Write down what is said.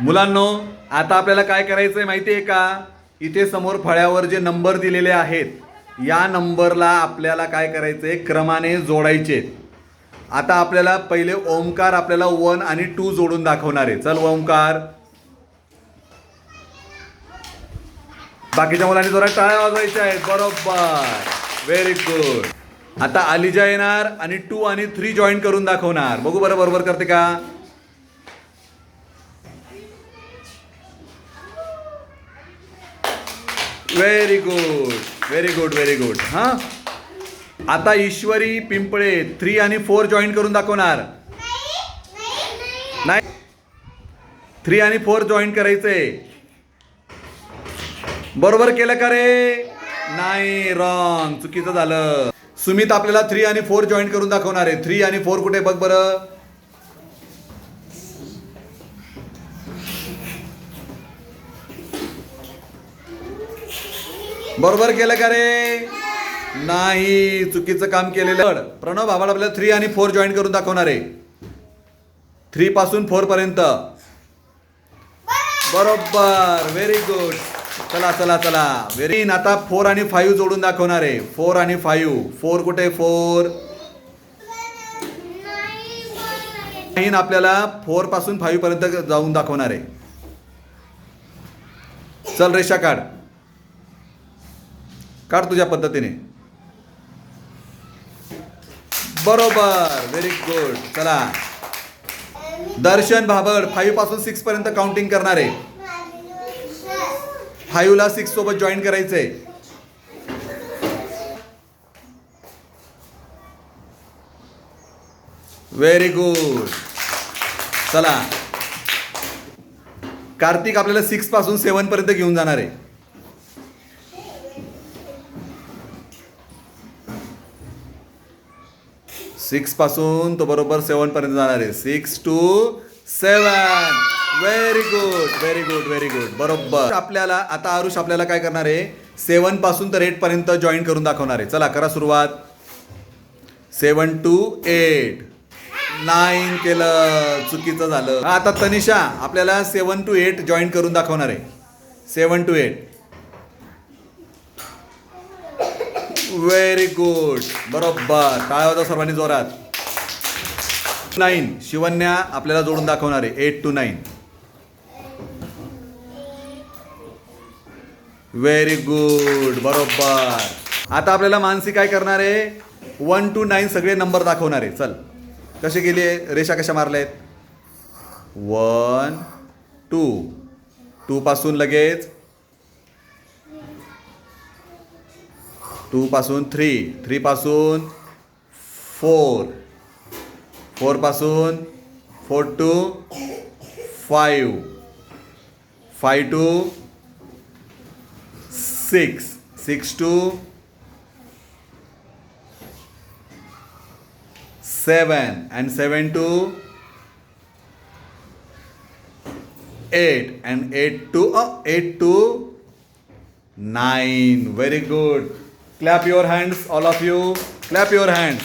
मुलांनो, आता आपल्याला काय करायचंय माहिती आहे का? इथे समोर फळ्यावर जे नंबर दिलेले आहेत, या नंबरला आपल्याला काय करायचंय, क्रमाने जोडायचे. आता आपल्याला पहिले ओमकार आपल्याला 1 आणि 2 जोडून दाखवणार आहे. चल ओमकार. बाकीच्या मुलांनी जोरात टाळ्या वाजवायच्या आहेत. बरोबर, व्हेरी गुड. आता अलिजा येणार आणि 2 आणि 3 जॉईन करून दाखवणार. बघू बरं बरोबर करते का? Very good, very good, very good. हां, आता ईश्वरी पिंपळे 3 आणि 4 जॉईन करून दाखवणार. नाही, 3 आणि 4 जॉईन करायचे. बरोबर केलं का रे? नाही, रॉंग, चुकीचं झालं. सुमित आपल्याला 3 आणि 4 जॉईन करून दाखवणार आहे. 3 आणि 4 कुठे बघ बरं. बरोबर केलं का रे? नाही, चुकीचं काम केलेलं. प्रणव भावाला आपल्याला 3 आणि 4 जॉईन करून दाखवणार आहे. 3 पासून 4 पर्यंत. बरोबर, व्हेरी गुड. चला चला चला, व्हेरी. आता 4 आणि 5 जोडून दाखवणार आहे. 4 आणि 5. 4 कुठे? 4 नाही, आपल्याला 4 पासून 5 पर्यंत जाऊन दाखवणार आहे. चल रेषा काढ, काढ तुझ्या पद्धतीने. बरोबर, व्हेरी गुड. चला, दर्शन भाबड 5 पासून 6 पर्यंत काउंटिंग करणार आहे. 5 ला 6 सोबत जॉईन करायचंय. Very good. चला, कार्तिक आपल्याला 6 पासून 7 पर्यंत घेऊन जाणार आहे. सिक्स पासून तो बरोबर 7 पर्यंत जाणार आहे. 6 to 7. Very good, very good, very good. बरोबर. आपल्याला आता आरुष आपल्याला काय करणार आहे, 7 पासून तर 8 पर्यंत जॉईन करून दाखवणार आहे. चला करा सुरुवात. 7 to 8. 9 केलं, चुकीचं झालं. आता तनिषा आपल्याला 7 to 8 जॉईन करून दाखवणार आहे. 7 to 8. व्हेरी गुड, बरोबर. टाळ्या वाजवा सर्वांनी जोरात. 9 शिवन्या आपल्याला जोडून दाखवणार आहे. 8 to 9. व्हेरी गुड, बरोबर. आता आपल्याला मानसी काय करणार आहे, 1 to 9 सगळे नंबर दाखवणार आहे. चल, कसे गेले, रेषा कशा मारल्या आहेत. 1 2 2 पासून लगेच 2 पासून 3, 3 पासून 4, 4 पासून 4 to 5, 5 to 6, 6 to 7 and 7 to 8 and 8 to 9. Very good. Clap your hands, all of you. Clap your hands.